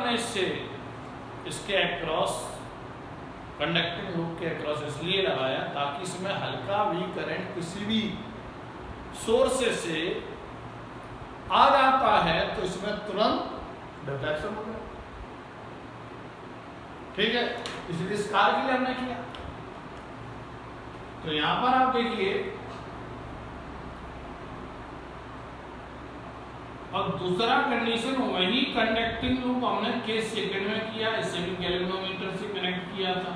हमने इसके across conducting loop के अक्रॉस इसलिए लगाया ताकि इसमें हल्का भी करंट किसी भी सोर्स से आ जाता है तो इसमें तुरंत डिफ्लेक्शन हो गया। ठीक है, इसलिए इस कार्य के लिए हमने किया। तो यहां पर आप देखिए, और दूसरा कंडीशन वही कंडक्टिंग लूप हमने केस सेकंड में किया, इससे भी गैल्वेनोमीटर से कनेक्ट किया था।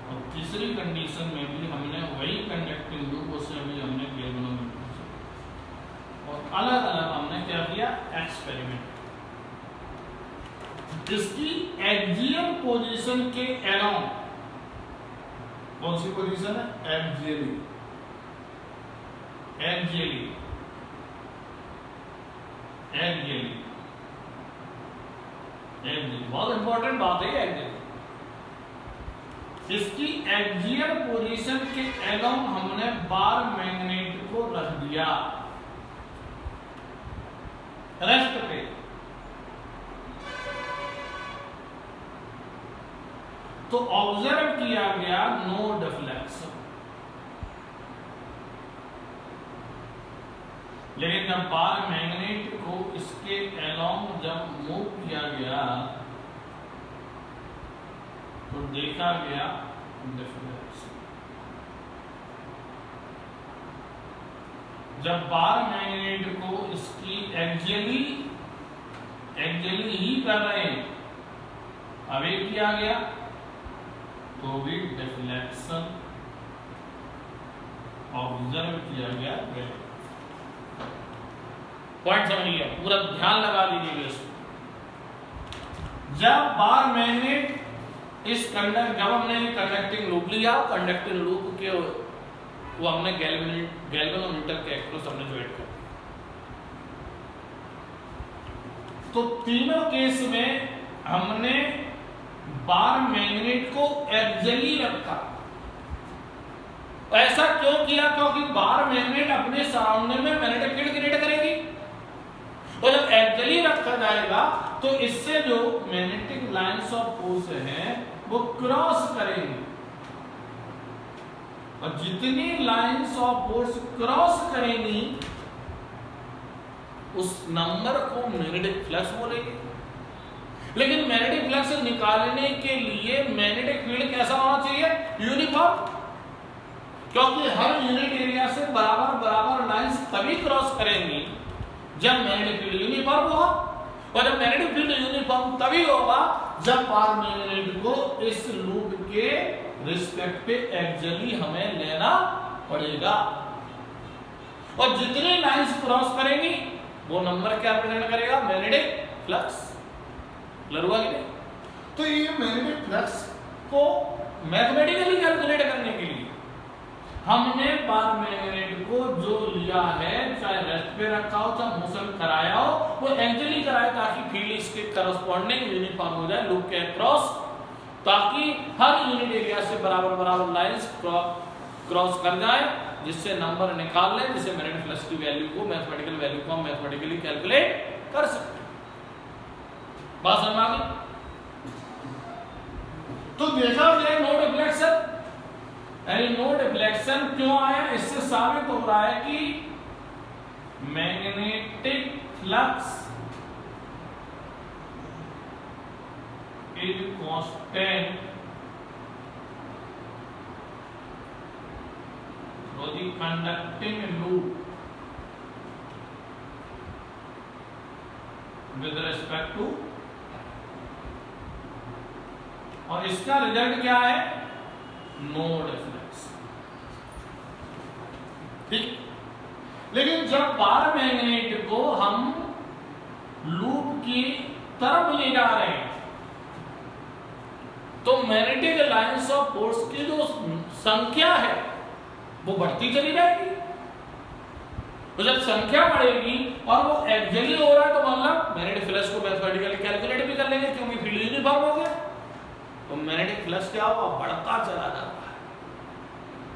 और तीसरी कंडीशन में भी हमने वही कंडक्टिंग लूप उसे भी हमने गैल्वेनोमीटर से, और अलग अलग हमने क्या किया, एक्सपेरिमेंट। जिसकी एक्सियल पोजीशन के अराउंड, कौन सी पोजीशन है, एक्सियली, एक्सियली, एक्सियली, एक्सियली, बहुत इंपॉर्टेंट बात है एक्सियली। इसकी एक्सियल पोजीशन के अलोंग हमने बार मैग्नेट को रख दिया रेस्ट पे। तो ऑब्जर्व किया गया नो डिफ्लेक्शन। लेकिन जब बार मैग्नेट को इसके अलोंग जब मूव किया गया तो देखा गया डिफ्लेक्शन। जब बार मैग्नेट को इसकी एक्सियली ही कर रहे हैं, अवे किया गया तो भी डिफ्लेक्शन ऑब्जर्व किया गया। पॉइंट समझिए, पूरा ध्यान लगा लीजिएगा इसको। जब बार मैग्नेट जब हमने कंडक्टिंग लूप लिया, कंडक्टिंग लूप के वो हमने गैल्वेनोमीटर के अक्रॉस हमने ज्वाइन कर, तो तीनों केस में हमने बार मैग्नेट को एक्सियली रखा। ऐसा क्यों किया? क्योंकि बार मैग्नेट अपने सराउंडिंग में मैग्नेटिक फील्ड क्रिएट करेगी, और जब एक्सियली रखा जाएगा तो इससे जो मैग्नेटिक लाइंस ऑफ फोर्स हैं वो क्रॉस करेंगी, और जितनी लाइंस ऑफ फोर्स क्रॉस करेंगी उस नंबर को मैग्नेटिक फ्लक्स बोलेंगे। लेकिन मैग्नेटिक फ्लक्स निकालने के लिए मैग्नेटिक फील्ड कैसा होना चाहिए? यूनिफॉर्म, क्योंकि हर यूनिट एरिया से बराबर बराबर लाइंस तभी क्रॉस करेंगी जब मैग्नेटिक फील्ड यूनिफॉर्म होगा, और जब मैग्नेटिक फील्ड यूनिफॉर्म तभी होगा जब बार मैग्नेट को इस लूप के रिस्पेक्ट पे एक्सियली हमें लेना पड़ेगा, और जितनी लाइंस क्रॉस करेंगी वो नंबर क्या रिप्रेजेंट करेगा? Magnetic flux. लरुआ के लिए तो ये मैग्नेटिक फ्लक्स को मैथमेटिकली कैलकुलेट करने के लिए हमने बार मैग्नेट को जो लिया है, चाहे रेस्ट पे रखा हो चाहे मोशन कराया हो, वो एक्सियली कराया ताकि फील्ड इसके करस्पॉन्डिंग यूनिफॉर्म हो जाए लूप के अक्रॉस, ताकि हर यूनिट एरिया से बराबर बराबर लाइंस क्रॉस कर जाए, जिससे नंबर निकाल लें, जिससे मैग्नेटिक फ्लक्स की वैल्यू को, मैथमेटिकल वैल्यू को हम मैथमेटिकली कैलकुलेट कर सकते हैं। बात समझ आ गई? तो देखा जाए नो डिफ्लेक्शन, यानी नो डिफ्लेक्शन क्यों आया? इससे साबित हो रहा है कि magnetic flux is constant for the conducting loop with respect to, और इसका रिजल्ट क्या है? No deflection. ठीक, लेकिन जब बार मैग्नेट को हम लूप की तरफ ले जा रहे हैं तो मैग्नेटिक लाइंस ऑफ फोर्स की जो संख्या है वो बढ़ती चली जाएगी। तो जब संख्या बढ़ेगी और वो एक्सियली हो रहा है तो मतलब मैग्नेटिक फ्लक्स को मैथमेटिकली कैलकुलेट भी कर लेंगे, क्योंकि फील्ड यूनिफॉर्म हो गया। तो मैग्नेटिक फ्लक्स क्या होगा? बढ़ता चला जा रहा है,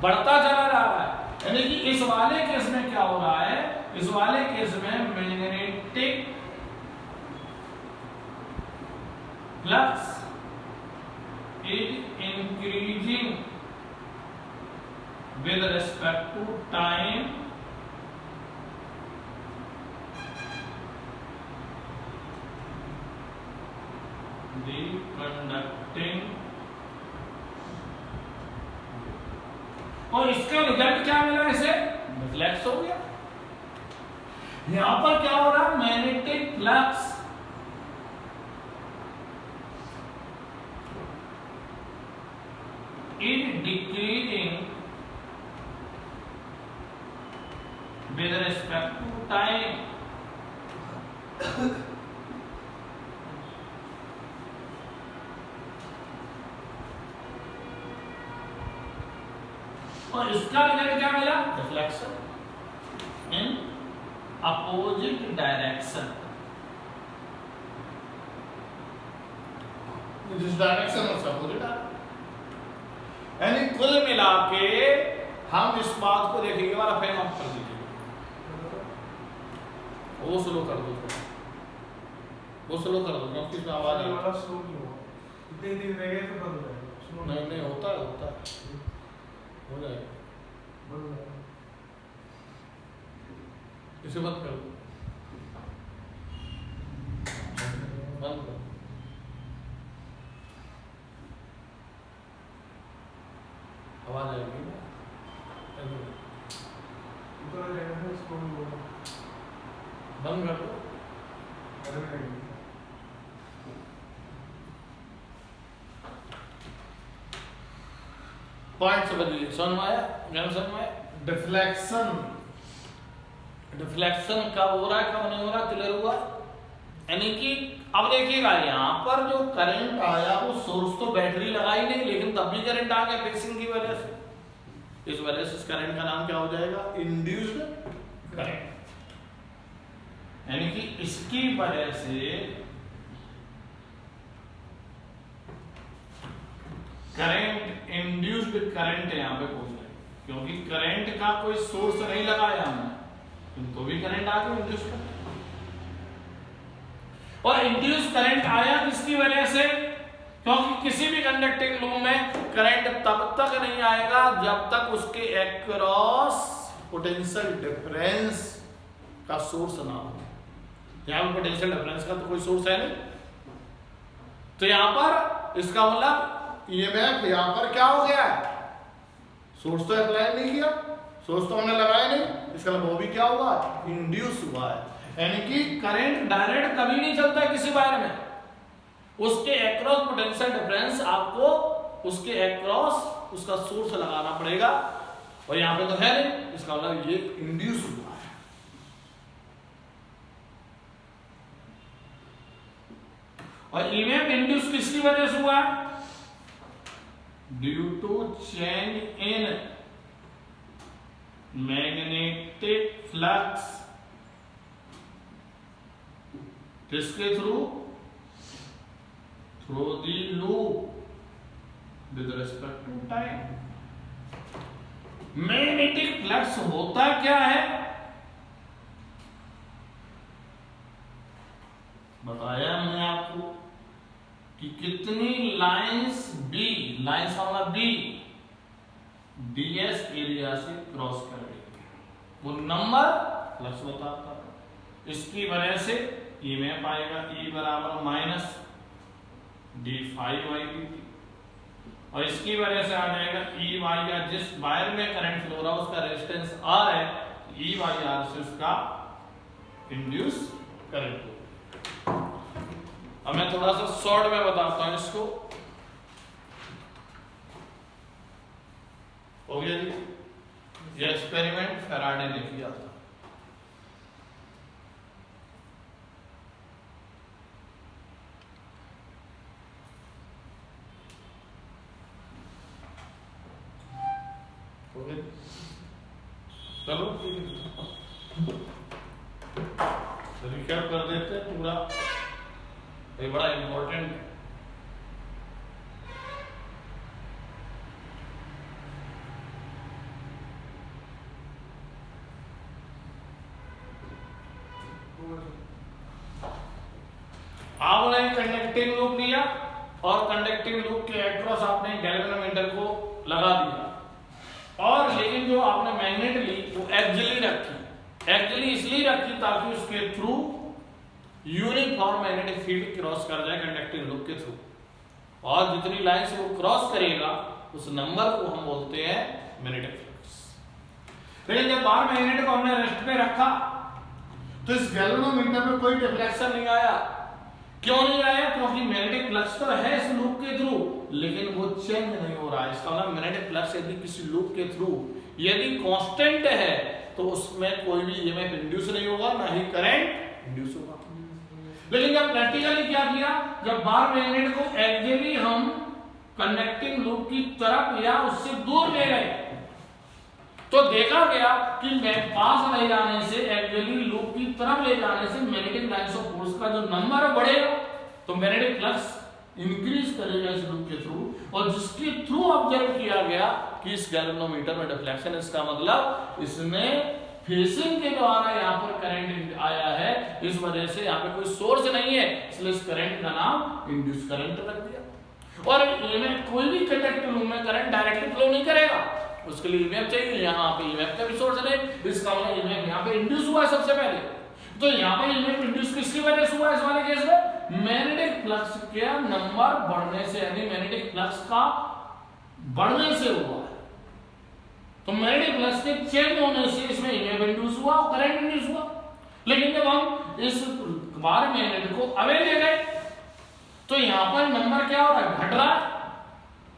बढ़ता चला जा रहा है। यानी कि इस वाले केस में क्या हो रहा है? इस वाले केस में magnetic flux is increasing with respect to time, the conducting, और इसका रिजल्ट क्या मिला इसे? रिफ्लेक्स हो गया। यहां पर क्या हो रहा है? Magnetic flux is decreasing with respect to time, और इसका रिजल्ट क्या मिला? रिफ्लेक्शन इन अपोजिट डायरेक्शन, जिस डायरेक्शन में अपोजिट आ, यानी कुल मिला के हम इस बात को देखेंगे। वाला फैन ऑफ कर दीजिए, वो स्लो कर दो, वो स्लो कर दो क्योंकि इसमें आवाज है। वाला स्लो नहीं हुआ, इतने दिन रह गए तो बंद हो जाएगा। नहीं नहीं होता है, होता है, हो जाएगा, बंद हो जाएगा। इसे बंद कर दो, बंद कर, आवाज आएगी ना, बंद कर दो। पॉइंट समझिए, समझ में आया? समझ में? डिफ्लेक्शन, डिफ्लेक्शन कब हो रहा है, कब नहीं हो रहा, क्लियर हुआ? यानी कि अब देखिएगा यहाँ पर जो करंट आया वो सोर्स तो बैटरी लगाई नहीं, लेकिन तब भी करंट आ गया फिक्सिंग की वजह से। इस वजह से इस करंट का नाम क्या हो जाएगा? Induced current. यानी कि इसकी वजह से करंट, इंड्यूस्ड करंट यहाँ पे बोल रहे हैं, क्योंकि करंट का कोई सोर्स नहीं लगाया हमने, तो भी करंट आ गया इंड्यूस करंट। और इंड्यूस करंट आया किसकी वजह से? क्योंकि किसी भी कंडक्टिंग लूप में करंट तब तक नहीं आएगा जब तक उसके अक्रॉस पोटेंशियल डिफरेंस का सोर्स ना हो। यहां पर पोटेंशियल डिफरेंस का तो कोई सोर्स है नहीं, तो यहां पर इसका मतलब ईएमएफ यहां पर क्या हो गया? सोर्स तो अप्लाई नहीं किया, सोर्स तो हमने लगाया नहीं, इसका मतलब वो भी क्या हुआ? इंड्यूस हुआ है। यानी कि करंट डायरेक्ट कभी नहीं चलता है किसी वायर में, उसके अक्रॉस पोटेंशियल डिफरेंस आपको उसके अक्रॉस उसका सोर्स लगाना पड़ेगा, और यहां पे तो है नहीं, इसका मतलब ये इंड्यूस हुआ है। और ईएमएफ इंड्यूस किसकी वजह से हुआ? Due to change in magnetic flux, किसके through? Through the loop with respect to time. Magnetic flux होता क्या है? बताया हमने आपको कि कितनी लाइंस बी, लाइंस वाला बी डीएस एरिया से क्रॉस कर रही है, वो नंबर फ्लक्स बताता है। इसकी वजह से ईएमएफ आएगा E बराबर माइनस d∅dt, और इसकी वजह से आ जाएगा EY, या जिस वायर में करंट फ्लो रहा है उसका रेजिस्टेंस R है, EYR से उसका इंड्यूस करंट। अब मैं थोड़ा सा शॉर्ट में बताता हूं इसको। हो गया जी? ये एक्सपेरिमेंट फैराडे ने किया था। चलो रिकैप कर देते हैं पूरा, ये बड़ा इंपॉर्टेंट। आपने कंडक्टिंग लूप लिया और कंडक्टिंग लूप के अक्रॉस आपने गैल्वेनोमीटर को लगा दिया, और लेकिन जो आपने मैग्नेट ली वो एक्सियली रखी। एक्सियली इसलिए रखी ताकि उसके through uniform magnetic field cross कर जाए कंडक्टिंग लूप के थ्रू, और जितनी लाइन से वो क्रॉस करेगा उस नंबर को हम बोलते हैं मैग्नेटिक फ्लक्स। लेकिन जब बार मैग्नेट को हमने रेस्ट पे रखा तो इस गैल्वेनोमीटर में कोई डिफ्लेक्शन नहीं आया। क्यों नहीं आया? क्योंकि मैग्नेटिक फ्लक्स तो है इस लूप के थ्रू, लेकिन वो चेंज नहीं हो रहा है। इसका मतलब मैग्नेटिक फ्लक्स यदि किसी लूप के थ्रू यदि कांस्टेंट है तो उसमें कोई भी ईएमएफ इंड्यूस नहीं होगा, ना ही करंट इंड्यूस होगा। लेकिन जब प्रैक्टिकली क्या किया, जब बार मैग्नेट को एक्सियली हम कंडक्टिंग लूप की तरफ या उससे दूर ले गए तो देखा गया कि पास ले जाने से, एक्सियली लूप की तरफ ले जाने से मैग्नेटिक लाइंस ऑफ फोर्स का जो नंबर बढ़ेगा तो मैग्नेटिक फ्लक्स इंक्रीज करेगा इस लूप के थ्रू, और जिसके थ्रू ऑब्जर्व किया गया कि इस गैल्वेनोमीटर में डिफ्लेक्शन, इसका मतलब इसमें फेसिंग के द्वारा यहाँ पर करंट आया है, इस वजह से यहाँ पे कोई सोर्स नहीं है, इसलिए इस करंट का नाम इंड्यूस करंट रख दिया। और ईएमएफ कोई भी कंडक्टिंग लूप में करंट डायरेक्टली फ्लो नहीं करेगा, उसके लिए ईएमएफ चाहिए। यहाँ पे ईएमएफ का भी सोर्स नहीं, इसका मतलब ईएमएफ यहाँ पे इंड्यूस हुआ है सबसे पहले। तो यहाँ पे ईएमएफ इंड्यूस किसकी वजह से हुआ इस वाले केस में? मैग्नेटिक फ्लक्स के नंबर बढ़ने से, यानी मैग्नेटिक फ्लक्स का बढ़ने से हुआ है। तो मैग्नेटिक फ्लक्स के चेंज होने से इसमें ईएमएफ इंड्यूस हुआ और करंट इंड्यूस हुआ। लेकिन जब हम इस बार मैग्नेट को अवे ले गए तो यहाँ पर नंबर क्या हो रहा है? घट रहा है।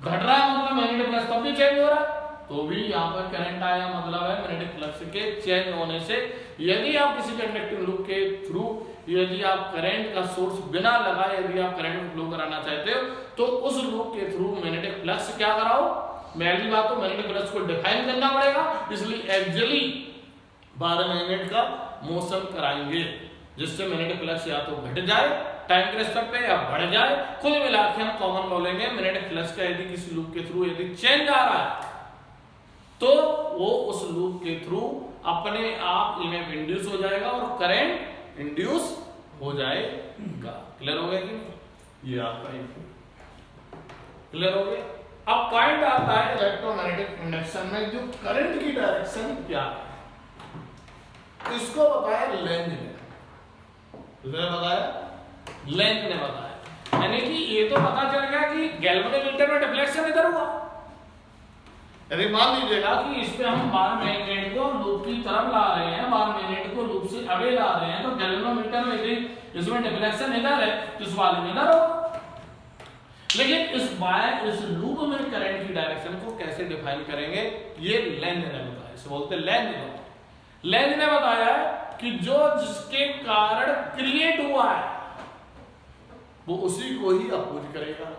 घट रहा है मतलब मैग्नेटिक फ्लक्स तब भी चेंज हो रहा है, तो भी यहाँ पर करंट आया, मतलब है मैग्नेटिक फ्लक्स के चेंज होने से। यदि आप किसी कंडक्टिंग लूप के थ्रू यदि आप करंट का सोर्स बिना लगाए यदि आप करंट को फ्लो कराना चाहते हो तो उस लूप के थ्रू मैग्नेटिक फ्लक्स क्या कराओ? पहली बात तो मैग्नेटिक फ्लक्स को डिफाइन करना पड़ेगा, इसलिए एक्सियली बार मैग्नेट का मोशन कराएंगे, जिससे मैग्नेटिक फ्लक्स या तो घट जाए टाइम के रिस्पेक्ट पे या बढ़ जाए। कुल मिला के हम कॉमन बोलेंगे मैग्नेटिक फ्लक्स का यदि किसी लूप के थ्रू यदि चेंज आ रहा है तो वो उस लूप के थ्रू अपने आप ईएमएफ इंड्यूस हो जाएगा और करंट इंड्यूस हो जाएगा। क्लियर हो गया कि ये आपका क्लियर हो गया? अब पॉइंट आता है इलेक्ट्रोमैग्नेटिक इंडक्शन में जो करंट की डायरेक्शन क्या है, इसको बताया लेंज ने। बताया लेंज ने बताया, यानी कि ये तो पता चल गया कि गैल्वेनोमीटर में डिफ्लेक्शन इधर हुआ। यदि मान लीजिएगा कि इस पे हम बार मैग्नेट को लूप की तरफ ला रहे हैं, बार मैग्नेट को लूप से अवे ला रहे हैं, तो गैल्वेनोमीटर में यदि इसमें डिफ्लेक्शन इधर है तो इस वाले में इधर होगा। लेकिन इस लूप में करंट की डायरेक्शन को कैसे डिफाइन करेंगे, ये लेंज ने बताया। इसे बोलते हैं लेंज। लेंज ने बताया कि जो जिसके कारण क्रिएट हुआ है वो उसी को ही अपोज करेगा।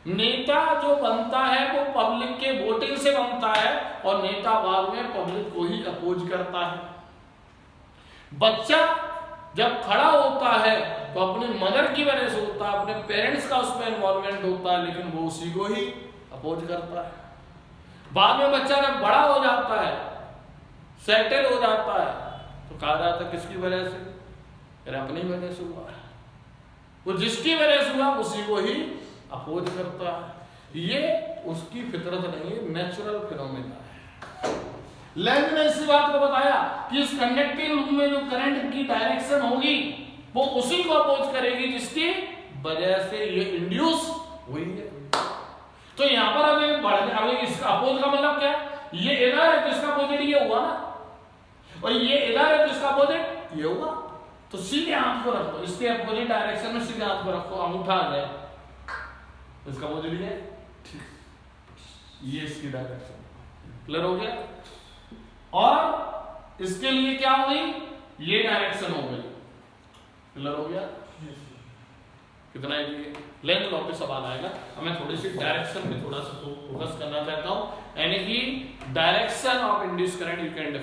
नेता जो बनता है वो पब्लिक के वोटिंग से बनता है और नेता बाद में पब्लिक को ही अपोज करता है। बच्चा जब खड़ा होता है तो अपनी मदर की वजह से होता है, अपने पेरेंट्स का उसमें इन्वॉल्वमेंट होता है, लेकिन वो उसी को ही अपोज करता है। बाद में बच्चा जब बड़ा हो जाता है, सेटल हो जाता है, तो कहा जाता है किसकी वजह से? अरे अपनी वजह से हुआ है। वो जिसकी वजह से हुआ उसी को ही अपोज करता है। ये उसकी फितरत नहीं है, नेचुरल फिनोमेना है। लेंज ने इसी बात को बताया कि इस कंडक्टिंग लूप में जो करंट की डायरेक्शन होगी वो उसी को अपोज करेगी जिसकी वजह से ये इंड्यूस हुई है। तो यहाँ पर अभी इसका अपोज का मतलब क्या है? ये इधर है तो इसका अपोजिट ये हुआ ना, और ये इधर है तो इसका अपोजिट ये हुआ। तो सीधे हाथ को रखो, इसके अपोजिट डायरेक्शन में सीधे हाथ को रखो, अंगूठा आ जाए, इसका अपोजिट ये इसकी डायरेक्शन। क्लियर हो गया? और इसके लिए क्या हो गई? ये डायरेक्शन हो गई। क्लियर हो गया? कितना है? लेंथ लॉ पे सवाल आएगा। मैं थोड़ी सी डायरेक्शन पे थोड़ा सा फोकस करना चाहता हूं, यानी कि direction of induce current you can define